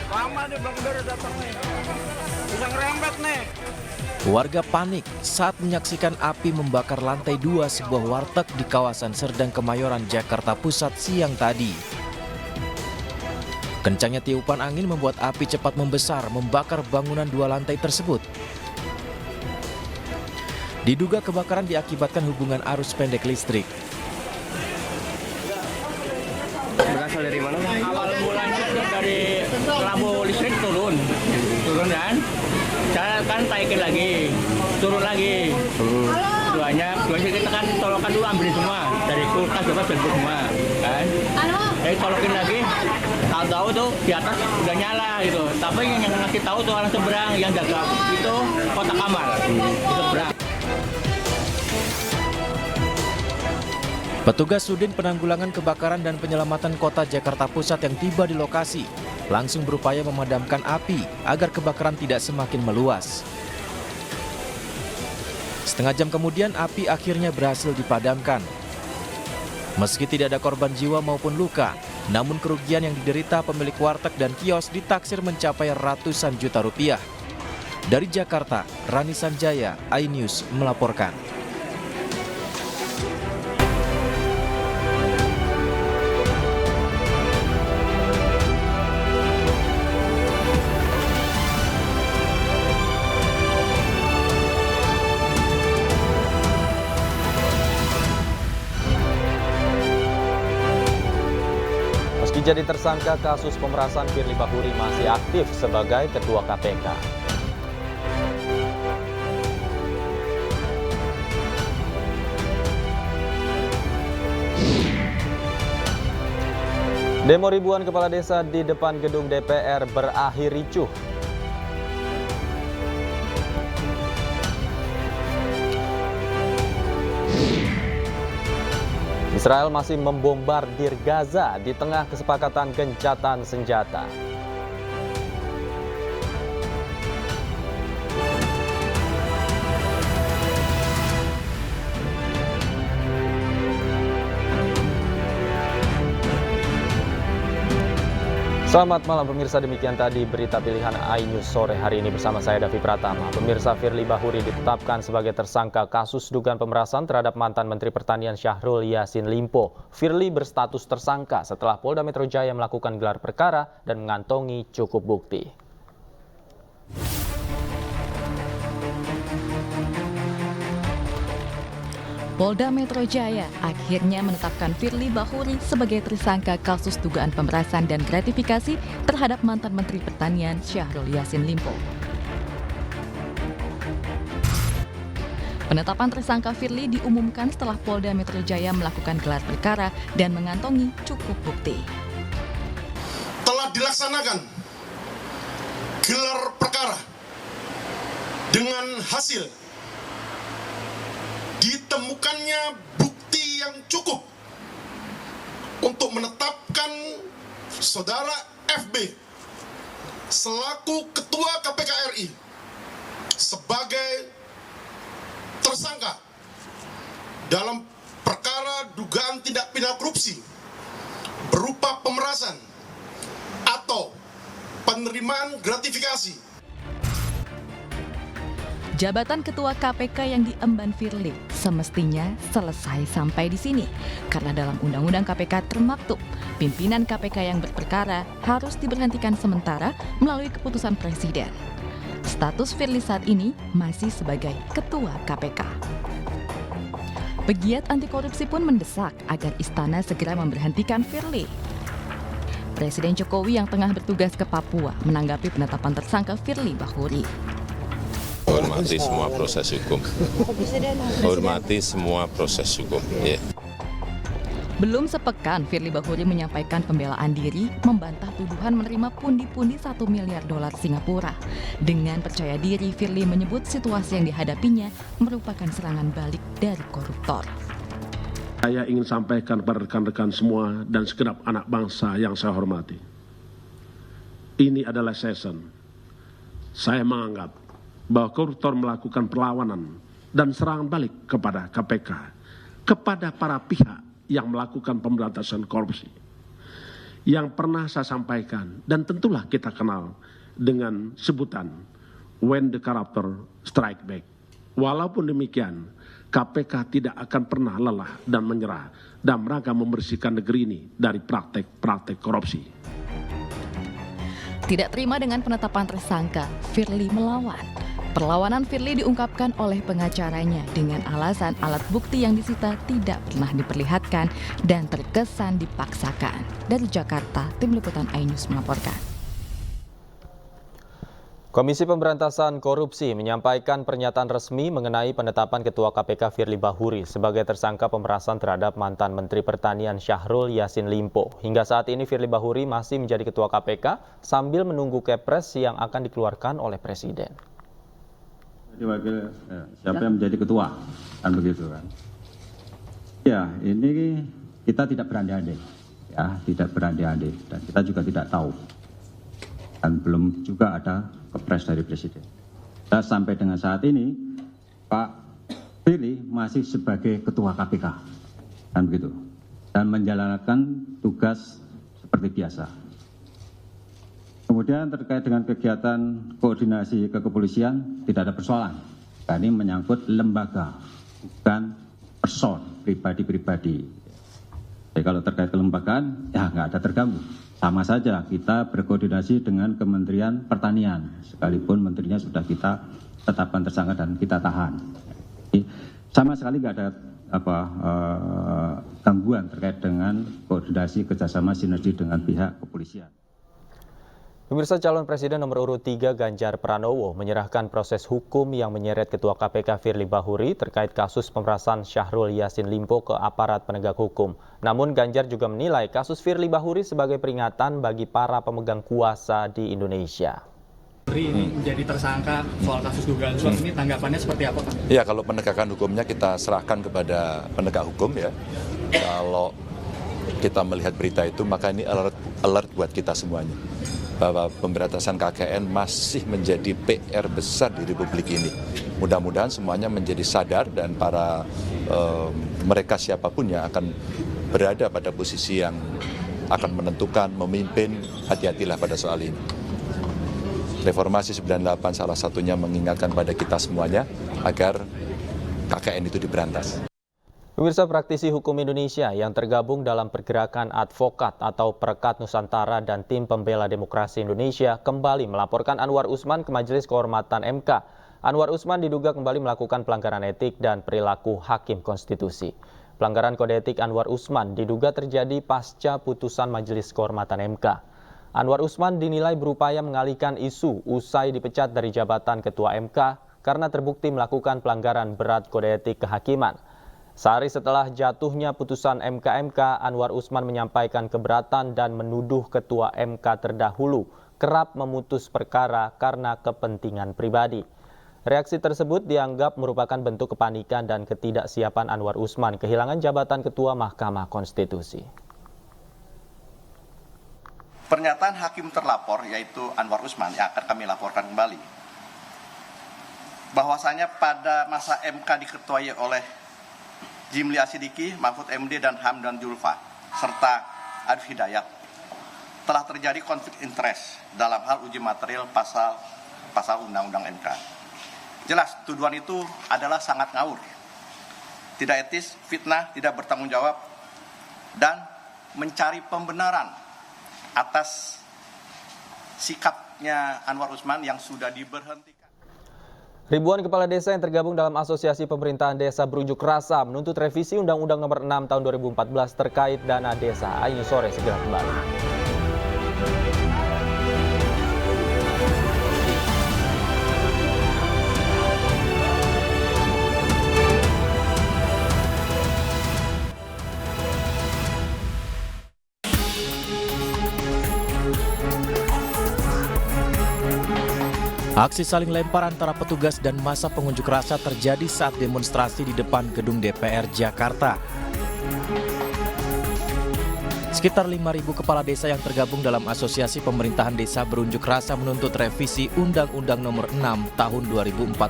Lama nih Bang Ber datang nih. Bisa ngerembet nih. Warga panik saat menyaksikan api membakar lantai 2 sebuah warteg di kawasan Serdang Kemayoran, Jakarta Pusat siang tadi. Kencangnya tiupan angin membuat api cepat membesar, membakar bangunan 2 lantai tersebut. Diduga kebakaran diakibatkan hubungan arus pendek listrik. Berasal dari mana? Awal mulanya dari lampu listrik turun kan? Cara kan taikin lagi, turun lagi. Dua kita kan tolokan dulu ambil semua dari kulkas juga bentuk semua, kan? Jadi tolokin lagi, tahu-tahu tuh di atas udah nyala gitu. Tapi yang ngasih tahu tuh orang seberang yang jaga itu kotak kamar seberang. Petugas Sudin Penanggulangan Kebakaran dan Penyelamatan Kota Jakarta Pusat yang tiba di lokasi langsung berupaya memadamkan api agar kebakaran tidak semakin meluas. Setengah jam kemudian api akhirnya berhasil dipadamkan. Meski tidak ada korban jiwa maupun luka, namun kerugian yang diderita pemilik warteg dan kios ditaksir mencapai ratusan juta rupiah. Dari Jakarta, Rani Sanjaya, iNews melaporkan. Meski jadi tersangka kasus pemerasan, Firly Bahuri masih aktif sebagai Ketua KPK. Demo ribuan kepala desa di depan gedung DPR berakhir ricuh. Israel masih membombardir Gaza di tengah kesepakatan gencatan senjata. Selamat malam pemirsa, demikian tadi berita pilihan iNews sore hari ini bersama saya Davi Pratama. Pemirsa, Firly Bahuri ditetapkan sebagai tersangka kasus dugaan pemerasan terhadap mantan Menteri Pertanian Syahrul Yassin Limpo. Firly berstatus tersangka setelah Polda Metro Jaya melakukan gelar perkara dan mengantongi cukup bukti. Polda Metro Jaya akhirnya menetapkan Firly Bahuri sebagai tersangka kasus dugaan pemerasan dan gratifikasi terhadap mantan Menteri Pertanian Syahrul Yassin Limpo. Penetapan tersangka Firly diumumkan setelah Polda Metro Jaya melakukan gelar perkara dan mengantongi cukup bukti. Telah dilaksanakan gelar perkara dengan hasil ditemukannya bukti yang cukup untuk menetapkan saudara FB selaku Ketua KPK RI sebagai tersangka dalam perkara dugaan tindak pidana korupsi berupa pemerasan atau penerimaan gratifikasi. Jabatan Ketua KPK yang diemban Firly semestinya selesai sampai di sini. Karena dalam Undang-Undang KPK termaktub, pimpinan KPK yang berperkara harus diberhentikan sementara melalui keputusan Presiden. Status Firly saat ini masih sebagai Ketua KPK. Pegiat anti korupsi pun mendesak agar istana segera memberhentikan Firly. Presiden Jokowi yang tengah bertugas ke Papua menanggapi penetapan tersangka Firly Bahuri. Hormati semua proses hukum. Hormati semua proses hukum. Yeah. Belum sepekan, Firly Bahuri menyampaikan pembelaan diri membantah tuduhan menerima pundi-pundi 1 miliar dolar Singapura. Dengan percaya diri, Firly menyebut situasi yang dihadapinya merupakan serangan balik dari koruptor. Saya ingin sampaikan kepada rekan-rekan semua dan segenap anak bangsa yang saya hormati. Ini adalah season. Saya menganggap bahwa koruptor melakukan perlawanan dan serangan balik kepada KPK, kepada para pihak yang melakukan pemberantasan korupsi. yang pernah saya sampaikan dan tentulah kita kenal dengan sebutan when the corruptor strike back. Walaupun demikian, KPK tidak akan pernah lelah dan menyerah dalam rangka membersihkan negeri ini dari praktek-praktek korupsi. Tidak terima dengan penetapan tersangka, Firly melawan. Perlawanan Firly diungkapkan oleh pengacaranya dengan alasan alat bukti yang disita tidak pernah diperlihatkan dan terkesan dipaksakan. Dari Jakarta, Tim Liputan iNews melaporkan. Komisi Pemberantasan Korupsi menyampaikan pernyataan resmi mengenai penetapan Ketua KPK Firly Bahuri sebagai tersangka pemerasan terhadap mantan Menteri Pertanian Syahrul Yassin Limpo. Hingga saat ini Firly Bahuri masih menjadi Ketua KPK sambil menunggu Kepres yang akan dikeluarkan oleh Presiden. Wakil siapa yang menjadi ketua, kan begitu kan? Ya, ini kita tidak berandai-andai, ya, tidak berandai-andai, dan kita juga tidak tahu, dan belum juga ada kepres dari Presiden. Dan sampai dengan saat ini, Pak Firly masih sebagai ketua KPK, kan begitu, dan menjalankan tugas seperti biasa. Kemudian terkait dengan kegiatan koordinasi kepolisian tidak ada persoalan. Karena ini menyangkut lembaga, bukan person, pribadi-pribadi. Jadi kalau terkait kelembagaan, ya nggak ada terganggu. Sama saja kita berkoordinasi dengan Kementerian Pertanian, sekalipun menterinya sudah kita tetapkan tersangka dan kita tahan. Jadi, sama sekali nggak ada gangguan terkait dengan koordinasi kerjasama sinergi dengan pihak kepolisian. Pemirsa, calon Presiden nomor urut 3 Ganjar Pranowo menyerahkan proses hukum yang menyeret Ketua KPK Firly Bahuri terkait kasus pemerasan Syahrul Yassin Limpo ke aparat penegak hukum. Namun Ganjar juga menilai kasus Firly Bahuri sebagai peringatan bagi para pemegang kuasa di Indonesia. Ini menjadi tersangka soal kasus dugaan suap ini, tanggapannya seperti apa, Pak? Ya, kalau penegakan hukumnya kita serahkan kepada penegak hukum ya. Kalau kita melihat berita itu, maka ini alert buat kita semuanya. Bahwa pemberantasan KKN masih menjadi PR besar di Republik ini. Mudah-mudahan semuanya menjadi sadar dan para mereka siapapun yang akan berada pada posisi yang akan menentukan, memimpin, hati-hatilah pada soal ini. Reformasi 98 salah satunya mengingatkan pada kita semuanya agar KKN itu diberantas. Pemirsa, praktisi hukum Indonesia yang tergabung dalam pergerakan advokat atau Perekat Nusantara dan Tim Pembela Demokrasi Indonesia kembali melaporkan Anwar Usman ke Majelis Kehormatan MK. Anwar Usman diduga kembali melakukan pelanggaran etik dan perilaku hakim konstitusi. Pelanggaran kode etik Anwar Usman diduga terjadi pasca putusan Majelis Kehormatan MK. Anwar Usman dinilai berupaya mengalihkan isu usai dipecat dari jabatan Ketua MK karena terbukti melakukan pelanggaran berat kode etik kehakiman. Sehari setelah jatuhnya putusan MK, Anwar Usman menyampaikan keberatan dan menuduh Ketua MK terdahulu kerap memutus perkara karena kepentingan pribadi. Reaksi tersebut dianggap merupakan bentuk kepanikan dan ketidaksiapan Anwar Usman kehilangan jabatan Ketua Mahkamah Konstitusi. Pernyataan hakim terlapor yaitu Anwar Usman yang akan kami laporkan kembali. Bahwasanya pada masa MK diketuai oleh Jimli Asidiki, Mahfud MD, dan Hamdan Julfa, serta Arif Hidayat, telah terjadi konflik interest dalam hal uji material pasal Undang-Undang MK. Jelas, tuduhan itu adalah sangat ngawur, tidak etis, fitnah, tidak bertanggung jawab, dan mencari pembenaran atas sikapnya Anwar Usman yang sudah diberhentikan. Ribuan kepala desa yang tergabung dalam Asosiasi Pemerintahan Desa berunjuk rasa menuntut revisi Undang-Undang Nomor 6 Tahun 2014 terkait dana desa. iNews Sore segera kembali. Aksi saling lempar antara petugas dan massa pengunjuk rasa terjadi saat demonstrasi di depan gedung DPR Jakarta. Sekitar 5.000 kepala desa yang tergabung dalam Asosiasi Pemerintahan Desa berunjuk rasa menuntut revisi Undang-Undang Nomor 6 Tahun 2014.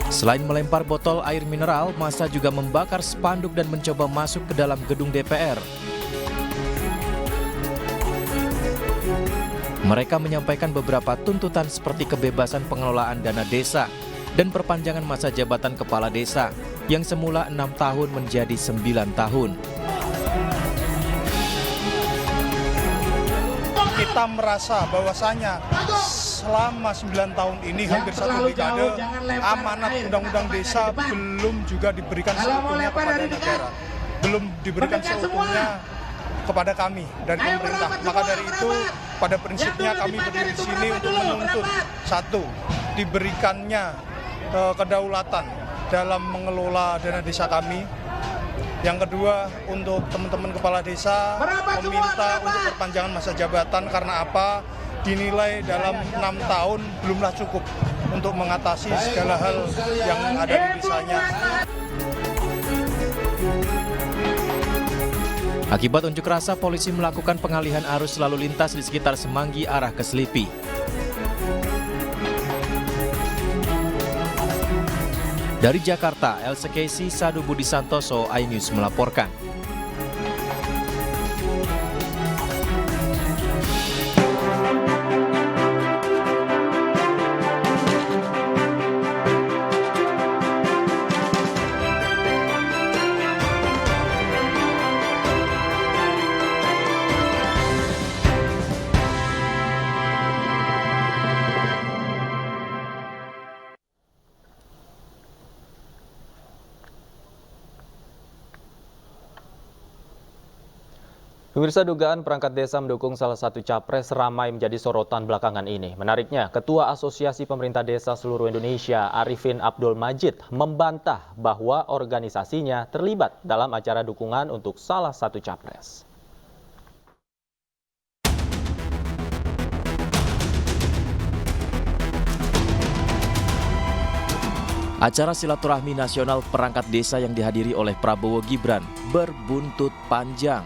Selain melempar botol air mineral, massa juga membakar spanduk dan mencoba masuk ke dalam gedung DPR. Mereka menyampaikan beberapa tuntutan seperti kebebasan pengelolaan dana desa dan perpanjangan masa jabatan kepala desa yang semula 6 tahun menjadi 9 tahun. Kita merasa bahwasanya selama 9 tahun ini hampir 1 dekade amanat undang-undang desa belum juga diberikan seutuhnya kepada negara. Belum diberikan seutuhnya kepada kami dari pemerintah. Maka dari itu pada prinsipnya kami berdiri di sini untuk menuntut, satu, diberikannya kedaulatan dalam mengelola dana desa kami. Yang kedua, untuk teman-teman kepala desa meminta untuk perpanjangan masa jabatan karena apa? Dinilai dalam 6 tahun belumlah cukup untuk mengatasi segala hal yang ada di desanya. Akibat unjuk rasa, polisi melakukan pengalihan arus lalu lintas di sekitar Semanggi arah ke Selipi. Dari Jakarta, Elsa Casey, Sadu Budi Santoso, iNews melaporkan. Pemirsa, dugaan perangkat desa mendukung salah satu capres ramai menjadi sorotan belakangan ini. Menariknya, Ketua Asosiasi Pemerintah Desa Seluruh Indonesia, Arifin Abdul Majid, membantah bahwa organisasinya terlibat dalam acara dukungan untuk salah satu capres. Acara silaturahmi nasional perangkat desa yang dihadiri oleh Prabowo Gibran berbuntut panjang.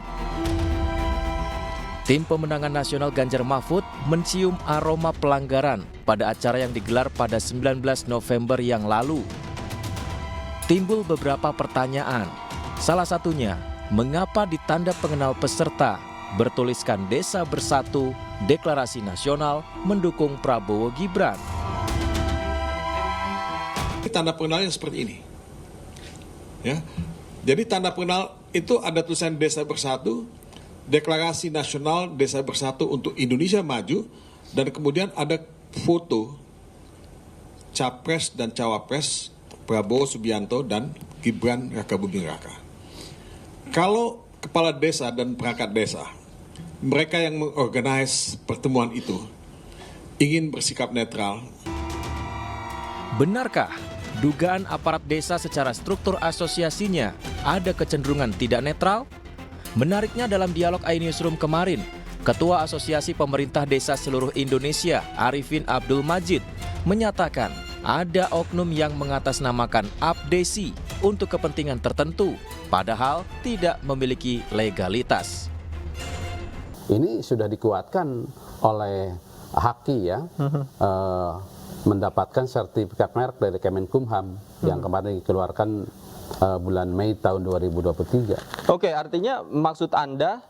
Tim pemenangan nasional Ganjar Mahfud mencium aroma pelanggaran pada acara yang digelar pada 19 November yang lalu. Timbul beberapa pertanyaan. Salah satunya, mengapa di tanda pengenal peserta bertuliskan Desa Bersatu, Deklarasi Nasional mendukung Prabowo Gibran? Tanda pengenalnya seperti ini. Ya. Jadi tanda pengenal itu ada tulisan Desa Bersatu, Deklarasi Nasional Desa Bersatu untuk Indonesia Maju, dan kemudian ada foto Capres dan Cawapres Prabowo Subianto dan Gibran Rakabuming Raka. Kalau kepala desa dan perangkat desa, mereka yang mengorganize pertemuan itu ingin bersikap netral. Benarkah dugaan aparat desa secara struktur asosiasinya ada kecenderungan tidak netral? Menariknya, dalam dialog iNewsroom kemarin, Ketua Asosiasi Pemerintah Desa Seluruh Indonesia, Arifin Abdul Majid, menyatakan ada oknum yang mengatasnamakan abdesi untuk kepentingan tertentu, padahal tidak memiliki legalitas. Ini sudah dikuatkan oleh Haki ya, mendapatkan sertifikat merek dari Kemenkumham yang kemarin dikeluarkan bulan Mei tahun 2023. Oke, artinya maksud Anda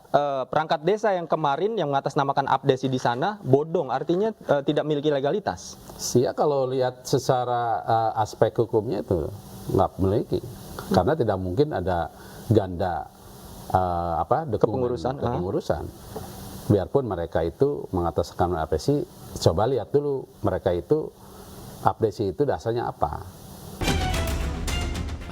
perangkat desa yang kemarin yang mengatasnamakan abdesi di sana bodong, artinya tidak memiliki legalitas? Ya, kalau lihat secara aspek hukumnya itu nggak memiliki, karena tidak mungkin ada ganda kepengurusan. Biarpun mereka itu mengatasnamakan abdesi, coba lihat dulu mereka itu abdesi itu dasarnya apa.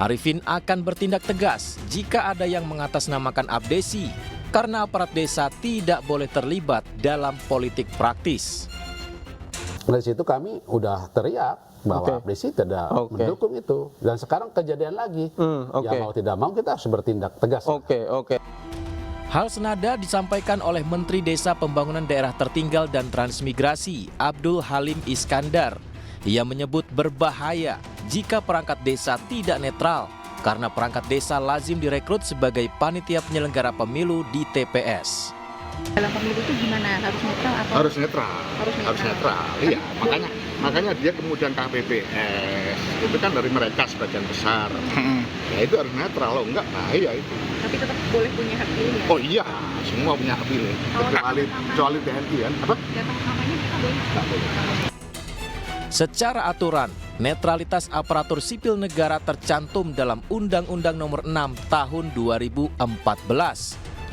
Arifin akan bertindak tegas jika ada yang mengatasnamakan abdesi, karena aparat desa tidak boleh terlibat dalam politik praktis. Dari situ kami udah teriak bahwa abdesi tidak mendukung itu, dan sekarang kejadian lagi. Ya mau tidak mau kita harus bertindak tegas. Hal senada disampaikan oleh Menteri Desa Pembangunan Daerah Tertinggal dan Transmigrasi, Abdul Halim Iskandar. Ia menyebut berbahaya jika perangkat desa tidak netral, karena perangkat desa lazim direkrut sebagai panitia penyelenggara pemilu di TPS. Dalam pemilu itu gimana? Harus netral atau? Harus netral. Iya, makanya Makanya dia kemudian KPPS, itu kan dari mereka sebagian besar. Ya itu harus netral, loh enggak bahaya itu. Tapi tetap boleh punya hak pilih ya? Oh iya, semua punya hak pilih. Kecuali TNI kan. Apa? Datang kampanye kita boleh? Nggak boleh. Secara aturan, netralitas aparatur sipil negara tercantum dalam Undang-Undang Nomor 6 Tahun 2014.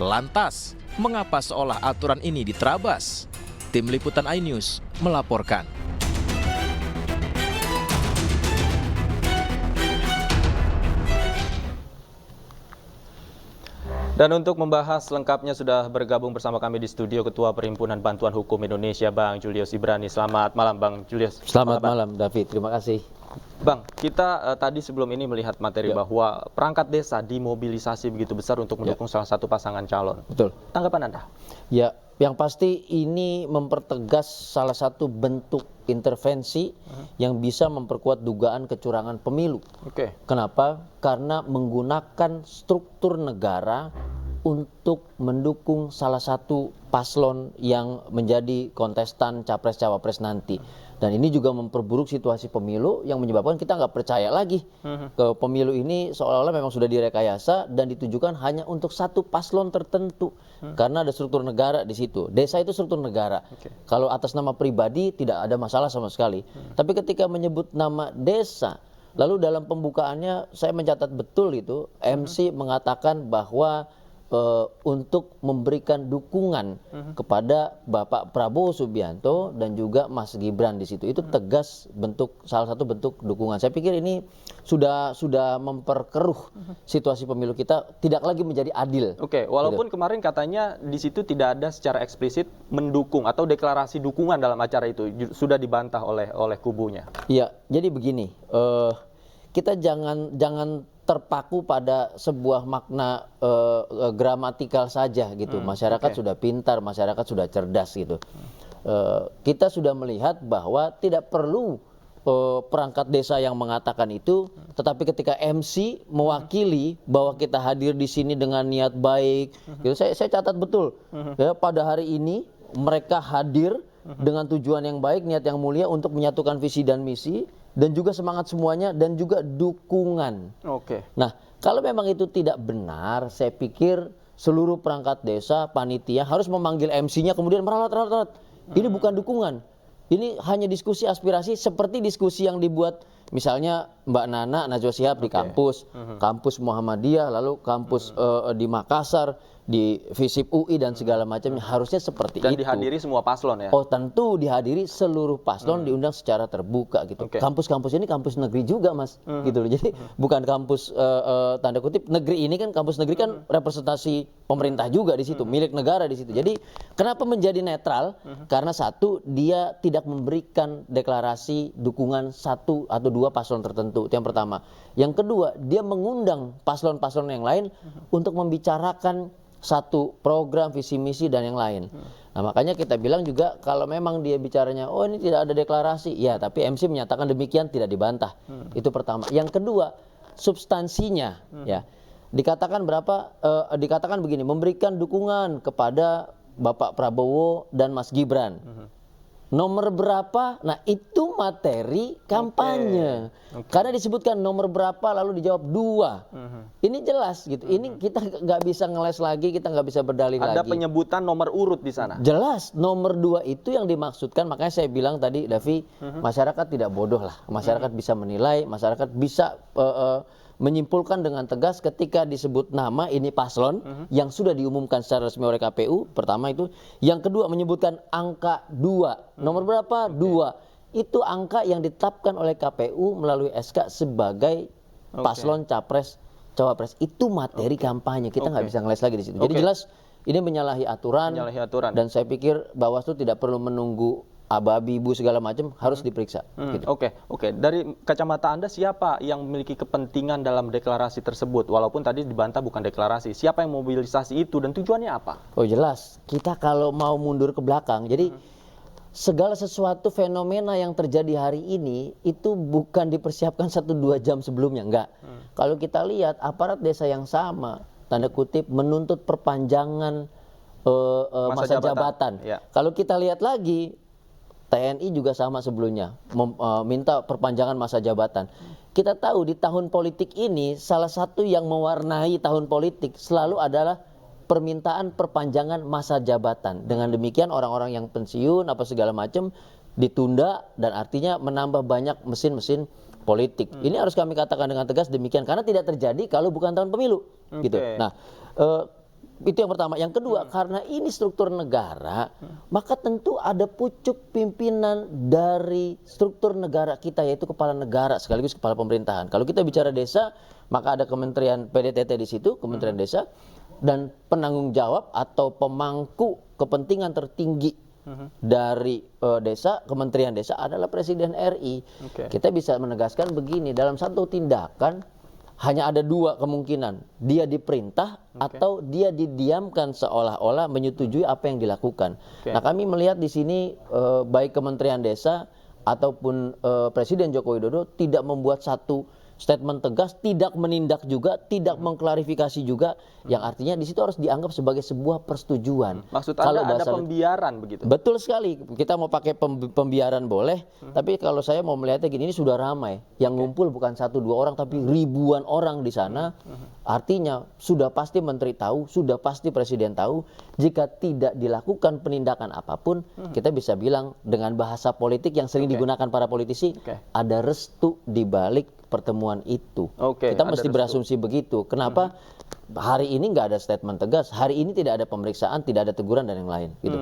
Lantas, mengapa seolah aturan ini diterabas? Tim Liputan iNews melaporkan. Dan untuk membahas lengkapnya sudah bergabung bersama kami di studio Ketua Perhimpunan Bantuan Hukum Indonesia, Bang Julius Ibrani. Selamat malam, Bang Julius. Selamat malam, David. Terima kasih. Bang, kita tadi sebelum ini melihat materi bahwa perangkat desa dimobilisasi begitu besar untuk mendukung salah satu pasangan calon. Betul. Tanggapan Anda? Ya, yang pasti ini mempertegas salah satu bentuk intervensi yang bisa memperkuat dugaan kecurangan pemilu. Oke. Kenapa? Karena menggunakan struktur negara untuk mendukung salah satu paslon yang menjadi kontestan capres-cawapres nanti. Dan ini juga memperburuk situasi pemilu yang menyebabkan kita nggak percaya lagi ke pemilu ini seolah-olah memang sudah direkayasa dan ditujukan hanya untuk satu paslon tertentu. Karena ada struktur negara di situ. Desa itu struktur negara. Kalau atas nama pribadi tidak ada masalah sama sekali. Tapi ketika menyebut nama desa, lalu dalam pembukaannya saya mencatat betul itu, MC mengatakan bahwa untuk memberikan dukungan kepada Bapak Prabowo Subianto dan juga Mas Gibran di situ. Itu tegas salah satu bentuk dukungan. Saya pikir ini sudah memperkeruh situasi pemilu kita, tidak lagi menjadi adil. Oke, walaupun kemarin katanya di situ tidak ada secara eksplisit mendukung atau deklarasi dukungan dalam acara itu, sudah dibantah oleh kubunya. Iya, jadi begini, kita jangan terpaku pada sebuah makna gramatikal saja gitu. Masyarakat sudah pintar, masyarakat sudah cerdas gitu. Kita sudah melihat bahwa tidak perlu perangkat desa yang mengatakan itu, tetapi ketika MC mewakili bahwa kita hadir di sini dengan niat baik, gitu, saya catat betul. Ya, pada hari ini mereka hadir dengan tujuan yang baik, niat yang mulia untuk menyatukan visi dan misi. Dan juga semangat semuanya dan juga dukungan. Oke. Nah, kalau memang itu tidak benar, saya pikir seluruh perangkat desa, panitia harus memanggil MC-nya kemudian meralat-ralat. Ini bukan dukungan. Ini hanya diskusi aspirasi seperti diskusi yang dibuat misalnya Mbak Nana Najwa Shihab di kampus, kampus Muhammadiyah, lalu kampus di Makassar, di FISIP UI dan segala macamnya, harusnya seperti dan itu. Dan dihadiri semua paslon ya? Oh tentu dihadiri seluruh paslon, diundang secara terbuka gitu. Kampus-kampus ini kampus negeri juga Mas, gitu loh. Jadi bukan kampus tanda kutip negeri ini kan, kampus negeri kan representasi pemerintah juga di situ, milik negara di situ. Jadi kenapa menjadi netral? Karena satu, dia tidak memberikan deklarasi dukungan satu atau dua paslon tertentu, itu yang pertama. Yang kedua, dia mengundang paslon-paslon yang lain untuk membicarakan satu program, visi misi dan yang lain. Nah makanya kita bilang juga kalau memang dia bicaranya oh ini tidak ada deklarasi, ya tapi MC menyatakan demikian, tidak dibantah. Itu pertama. Yang kedua, substansinya ya. Dikatakan dikatakan begini, memberikan dukungan kepada Bapak Prabowo dan Mas Gibran. Nomor berapa? Nah itu materi kampanye. Karena disebutkan nomor berapa lalu dijawab 2. Ini jelas gitu. Ini kita nggak bisa ngeles lagi, kita nggak bisa berdalih lagi. Ada penyebutan nomor urut di sana. Jelas nomor 2 itu yang dimaksudkan. Makanya saya bilang tadi, Davi, masyarakat tidak bodoh lah. Masyarakat bisa menilai, masyarakat bisa menyimpulkan dengan tegas ketika disebut nama ini paslon yang sudah diumumkan secara resmi oleh KPU. Pertama itu. Yang kedua menyebutkan angka 2. Nomor berapa? 2. Itu angka yang ditetapkan oleh KPU melalui SK sebagai paslon capres cawapres. Itu materi kampanye. Kita nggak bisa ngeles lagi di situ. Jadi jelas ini menyalahi aturan. Dan saya pikir Bawaslu tidak perlu menunggu ababibu segala macam, harus diperiksa. Gitu. Oke. Dari kacamata Anda, siapa yang memiliki kepentingan dalam deklarasi tersebut? Walaupun tadi dibantah bukan deklarasi. Siapa yang mobilisasi itu dan tujuannya apa? Oh jelas, kita kalau mau mundur ke belakang, jadi segala sesuatu fenomena yang terjadi hari ini itu bukan dipersiapkan 1-2 jam sebelumnya, enggak. Kalau kita lihat aparat desa yang sama, tanda kutip, menuntut perpanjangan masa jabatan. Kalau kita lihat lagi, TNI juga sama sebelumnya minta perpanjangan masa jabatan. Kita tahu di tahun politik ini salah satu yang mewarnai tahun politik selalu adalah permintaan perpanjangan masa jabatan. Dengan demikian orang-orang yang pensiun apa segala macam ditunda dan artinya menambah banyak mesin-mesin politik. Ini harus kami katakan dengan tegas demikian karena tidak terjadi kalau bukan tahun pemilu. Gitu. Nah, itu yang pertama. Yang kedua, karena ini struktur negara, maka tentu ada pucuk pimpinan dari struktur negara kita, yaitu kepala negara sekaligus kepala pemerintahan. Kalau kita bicara desa, maka ada Kementerian PDTT di situ, Kementerian Desa, dan penanggung jawab atau pemangku kepentingan tertinggi dari desa, Kementerian Desa adalah Presiden RI. Kita bisa menegaskan begini, dalam satu tindakan hanya ada dua kemungkinan, dia diperintah atau dia didiamkan seolah-olah menyetujui apa yang dilakukan. Nah, kami melihat di sini baik Kementerian Desa ataupun Presiden Joko Widodo tidak membuat satu statement tegas, tidak menindak juga, tidak mengklarifikasi juga, yang artinya di situ harus dianggap sebagai sebuah persetujuan. Maksud Anda ada pembiaran begitu? Betul sekali. Kita mau pakai pembiaran boleh, tapi kalau saya mau melihatnya gini, ini sudah ramai. Yang ngumpul bukan 1-2 orang, tapi ribuan orang di sana. Artinya sudah pasti Menteri tahu, sudah pasti Presiden tahu. Jika tidak dilakukan penindakan apapun, kita bisa bilang dengan bahasa politik yang sering digunakan para politisi, ada restu di balik pertemuan itu. Kita mesti berasumsi begitu. Kenapa hari ini nggak ada statement tegas, hari ini tidak ada pemeriksaan, tidak ada teguran dan yang lain. Gitu,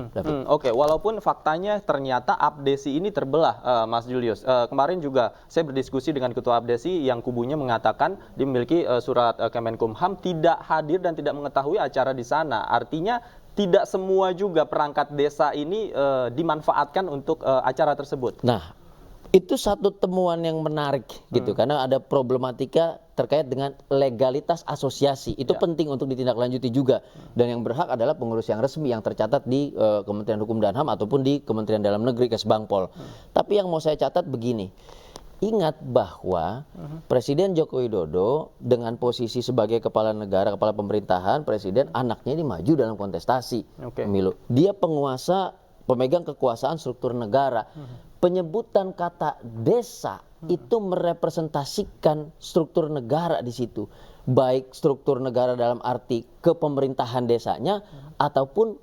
walaupun faktanya ternyata Abdesi ini terbelah, Mas Julius. Kemarin juga saya berdiskusi dengan Ketua Abdesi yang kubunya mengatakan dia memiliki surat Kemenkumham, tidak hadir dan tidak mengetahui acara di sana. Artinya tidak semua juga perangkat desa ini dimanfaatkan untuk acara tersebut. Nah, itu satu temuan yang menarik gitu, karena ada problematika terkait dengan legalitas asosiasi. Itu penting untuk ditindaklanjuti juga, dan yang berhak adalah pengurus yang resmi yang tercatat di Kementerian Hukum dan HAM ataupun di Kementerian Dalam Negeri, Kesbangpol. Tapi yang mau saya catat begini, ingat bahwa Presiden Joko Widodo dengan posisi sebagai kepala negara, kepala pemerintahan, presiden, anaknya ini maju dalam kontestasi pemilu. Dia penguasa, pemegang kekuasaan struktur negara. Penyebutan kata desa itu merepresentasikan struktur negara di situ, baik struktur negara dalam arti kepemerintahan desanya ataupun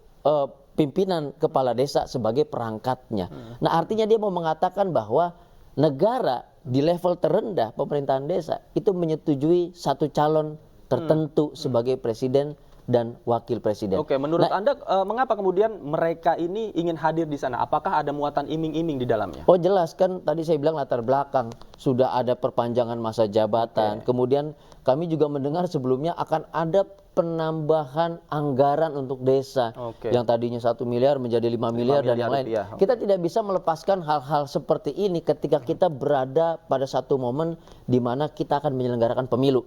pimpinan kepala desa sebagai perangkatnya. Nah, artinya dia mau mengatakan bahwa negara di level terendah pemerintahan desa itu menyetujui satu calon tertentu sebagai presiden dan wakil presiden. Menurut Anda mengapa kemudian mereka ini ingin hadir di sana? Apakah ada muatan iming-iming di dalamnya? Oh jelas, kan tadi saya bilang latar belakang sudah ada perpanjangan masa jabatan. Kemudian kami juga mendengar sebelumnya akan ada penambahan anggaran untuk desa yang tadinya 1 miliar menjadi 5 miliar dan yang lain. Kita tidak bisa melepaskan hal-hal seperti ini ketika kita berada pada satu momen di mana kita akan menyelenggarakan pemilu.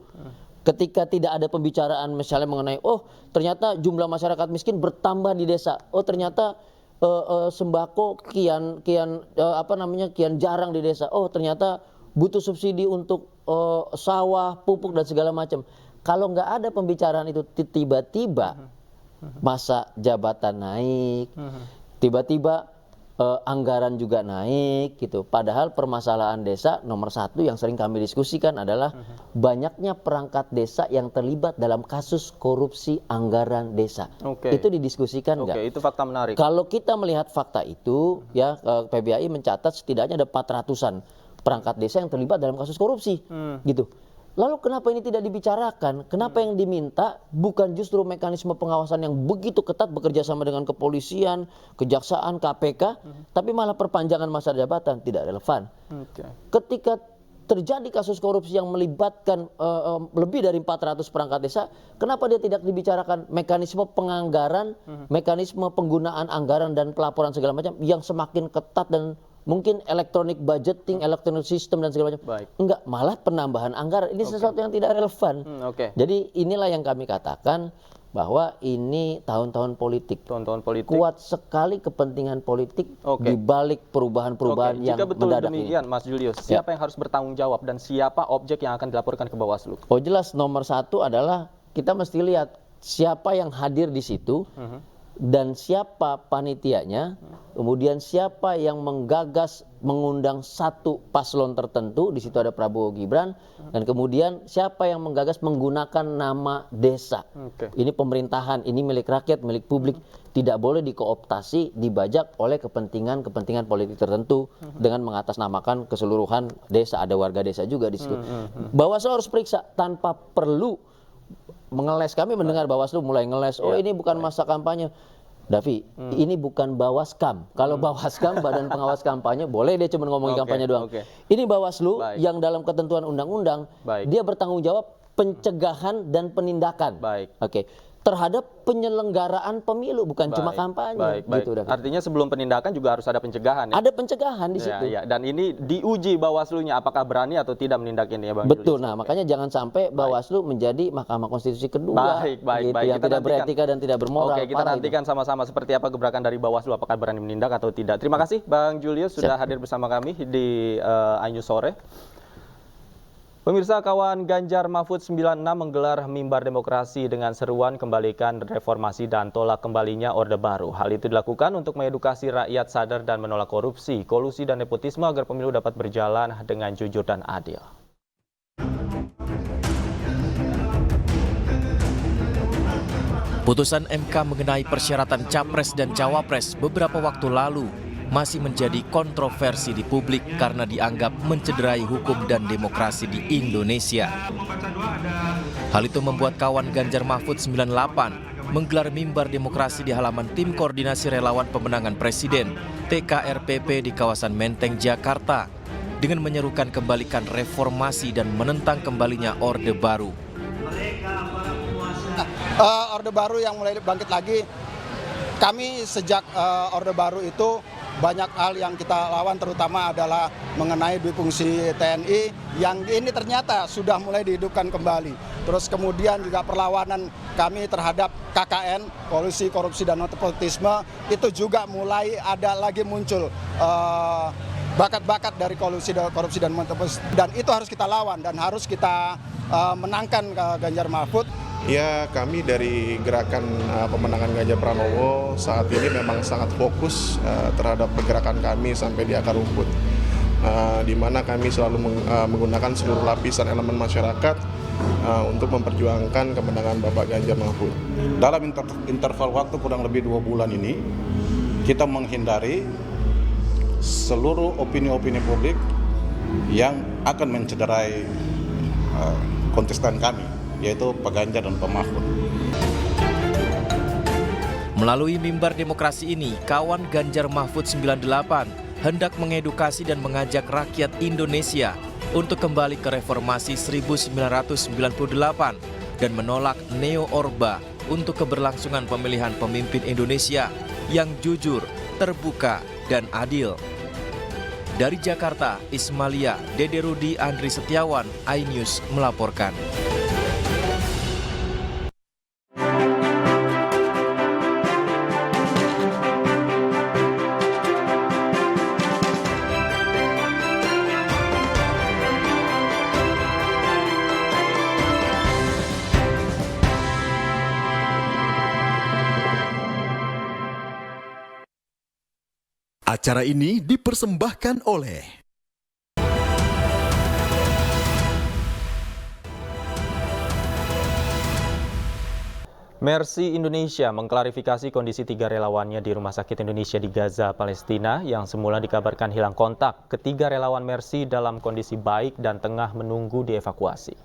Ketika tidak ada pembicaraan misalnya mengenai ternyata jumlah masyarakat miskin bertambah di desa. Ternyata sembako kian jarang di desa. Ternyata butuh subsidi untuk sawah, pupuk dan segala macam. Kalau nggak ada pembicaraan itu, tiba-tiba masa jabatan naik, tiba-tiba anggaran juga naik gitu. Padahal permasalahan desa nomor satu yang sering kami diskusikan adalah banyaknya perangkat desa yang terlibat dalam kasus korupsi anggaran desa. Itu didiskusikan nggak? Itu fakta menarik. Kalau kita melihat fakta itu, ya PBAI mencatat setidaknya ada 400-an perangkat desa yang terlibat dalam kasus korupsi, gitu. Lalu kenapa ini tidak dibicarakan? Kenapa yang diminta bukan justru mekanisme pengawasan yang begitu ketat bekerja sama dengan kepolisian, kejaksaan, KPK, tapi malah perpanjangan masa jabatan? Tidak relevan. Ketika terjadi kasus korupsi yang melibatkan lebih dari 400 perangkat desa, kenapa dia tidak dibicarakan mekanisme penganggaran, mekanisme penggunaan anggaran dan pelaporan segala macam yang semakin ketat dan mungkin electronic budgeting, electronic system dan segala macam. Enggak, malah penambahan anggaran. Ini sesuatu yang tidak relevan. Jadi inilah yang kami katakan bahwa ini tahun-tahun politik. Kuat sekali kepentingan politik di balik perubahan-perubahan yang mendadak ini. Jika betul demikian, Mas Julius, siapa yang harus bertanggung jawab dan siapa objek yang akan dilaporkan ke Bawaslu? Jelas nomor satu adalah kita mesti lihat siapa yang hadir di situ. dan siapa panitianya, kemudian siapa yang menggagas mengundang satu paslon tertentu, di situ ada Prabowo Gibran, dan kemudian siapa yang menggagas menggunakan nama desa. Ini pemerintahan, ini milik rakyat, milik publik, tidak boleh dikooptasi, dibajak oleh kepentingan politik tertentu dengan mengatasnamakan keseluruhan desa, ada warga desa juga di situ. Bawaslu harus periksa tanpa perlu mengeles. Kami mendengar Bawaslu mulai ngeles, oh ini bukan masa kampanye. Davi, ini bukan Bawaskam. Kalau Bawaskam, Badan Pengawas Kampanye, boleh dia cuma ngomongin kampanye doang. Ini Bawaslu yang dalam ketentuan undang-undang, dia bertanggung jawab pencegahan dan penindakan. Terhadap penyelenggaraan pemilu, bukan cuma kampanye. Gitu, artinya sebelum penindakan juga harus ada pencegahan. Ada pencegahan di situ. Dan ini diuji Bawaslu-nya apakah berani atau tidak menindak ini ya Bang. Betul. Nah, makanya jangan sampai Bawaslu menjadi Mahkamah Konstitusi kedua. Baik. Yang tidak beretika dan tidak bermoral. Oke, kita nantikan sama-sama seperti apa gebrakan dari Bawaslu, apakah berani menindak atau tidak. Terima kasih Bang Julius sudah hadir bersama kami di iNews Sore. Pemirsa, kawan Ganjar Mahfud 96 menggelar mimbar demokrasi dengan seruan kembalikan reformasi dan tolak kembalinya Orde Baru. Hal itu dilakukan untuk mengedukasi rakyat sadar dan menolak korupsi, kolusi dan nepotisme agar pemilu dapat berjalan dengan jujur dan adil. Putusan MK mengenai persyaratan Capres dan Cawapres beberapa waktu lalu masih menjadi kontroversi di publik karena dianggap mencederai hukum dan demokrasi di Indonesia. Hal itu membuat kawan Ganjar Mahfud 98 menggelar mimbar demokrasi di halaman Tim Koordinasi Relawan Pemenangan Presiden TKRPP di kawasan Menteng, Jakarta dengan menyerukan kembalikan reformasi dan menentang kembalinya Orde Baru. Orde Baru yang mulai bangkit lagi, kami sejak Orde Baru itu banyak hal yang kita lawan, terutama adalah mengenai duifungsi TNI yang ini ternyata sudah mulai dihidupkan kembali. Terus kemudian juga perlawanan kami terhadap KKN, kolusi korupsi dan nepotisme, itu juga mulai ada lagi muncul bakat-bakat dari kolusi korupsi dan nepotisme, dan itu harus kita lawan dan harus kita menangkan Ganjar Mahfud. Ya, kami dari gerakan pemenangan Ganjar Pranowo saat ini memang sangat fokus terhadap pergerakan kami sampai di akar rumput, di mana kami selalu menggunakan seluruh lapisan elemen masyarakat untuk memperjuangkan kemenangan Bapak Ganjar Mahfud. Dalam interval waktu kurang lebih 2 bulan ini, kita menghindari seluruh opini-opini publik yang akan mencederai kontestan kami, yaitu Pak Ganjar dan Pak Mahfud. Melalui mimbar demokrasi ini, kawan Ganjar Mahfud 98 hendak mengedukasi dan mengajak rakyat Indonesia untuk kembali ke reformasi 1998 dan menolak neo-orba untuk keberlangsungan pemilihan pemimpin Indonesia yang jujur, terbuka, dan adil. Dari Jakarta, Ismalia, Dede Rudi, Andri Setiawan, iNews melaporkan. Acara ini dipersembahkan oleh Mercy Indonesia mengklarifikasi kondisi 3 relawannya di Rumah Sakit Indonesia di Gaza, Palestina yang semula dikabarkan hilang kontak. Ketiga relawan Mercy dalam kondisi baik dan tengah menunggu dievakuasi.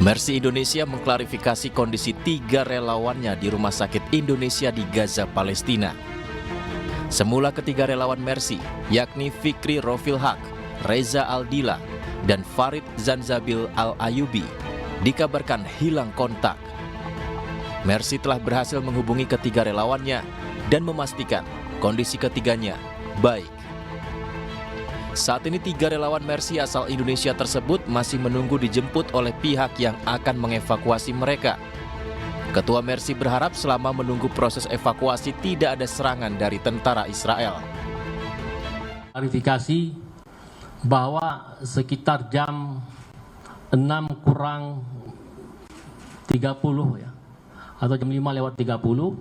Mercy Indonesia mengklarifikasi kondisi 3 relawannya di Rumah Sakit Indonesia di Gaza, Palestina. Semula ketiga relawan Mercy, yakni Fikri Rofil Haq, Reza Aldila, dan Farid Zanzabil Al-Ayubi, dikabarkan hilang kontak. Mercy telah berhasil menghubungi ketiga relawannya dan memastikan kondisi ketiganya baik. Saat ini 3 relawan Mercy asal Indonesia tersebut masih menunggu dijemput oleh pihak yang akan mengevakuasi mereka. Ketua Mercy berharap selama menunggu proses evakuasi tidak ada serangan dari tentara Israel. Klarifikasi bahwa sekitar jam 6 kurang ya, atau jam 5:30,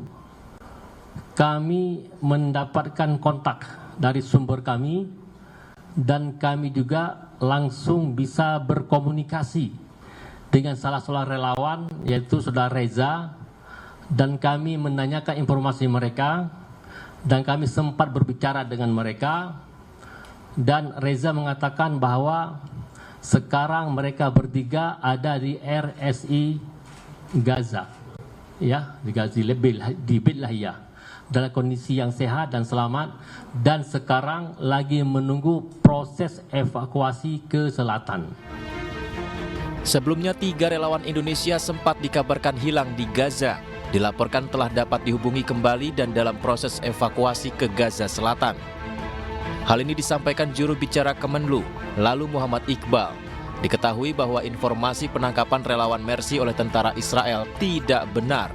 kami mendapatkan kontak dari sumber kami dan kami juga langsung bisa berkomunikasi dengan salah seorang relawan yaitu Saudara Reza, dan kami menanyakan informasi mereka dan kami sempat berbicara dengan mereka, dan Reza mengatakan bahwa sekarang mereka bertiga ada di RSI Gaza, ya, di Beit Lahia, dalam kondisi yang sehat dan selamat, dan sekarang lagi menunggu proses evakuasi ke selatan. Sebelumnya 3 relawan Indonesia sempat dikabarkan hilang di Gaza, dilaporkan telah dapat dihubungi kembali dan dalam proses evakuasi ke Gaza Selatan. Hal ini disampaikan juru bicara Kemenlu, lalu Muhammad Iqbal. Diketahui bahwa informasi penangkapan relawan Mercy oleh tentara Israel tidak benar.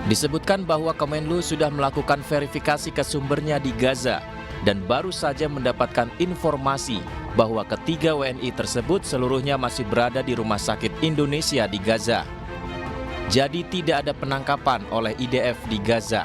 Disebutkan bahwa Kemenlu sudah melakukan verifikasi ke sumbernya di Gaza dan baru saja mendapatkan informasi bahwa ketiga WNI tersebut seluruhnya masih berada di rumah sakit Indonesia di Gaza. Jadi tidak ada penangkapan oleh IDF di Gaza.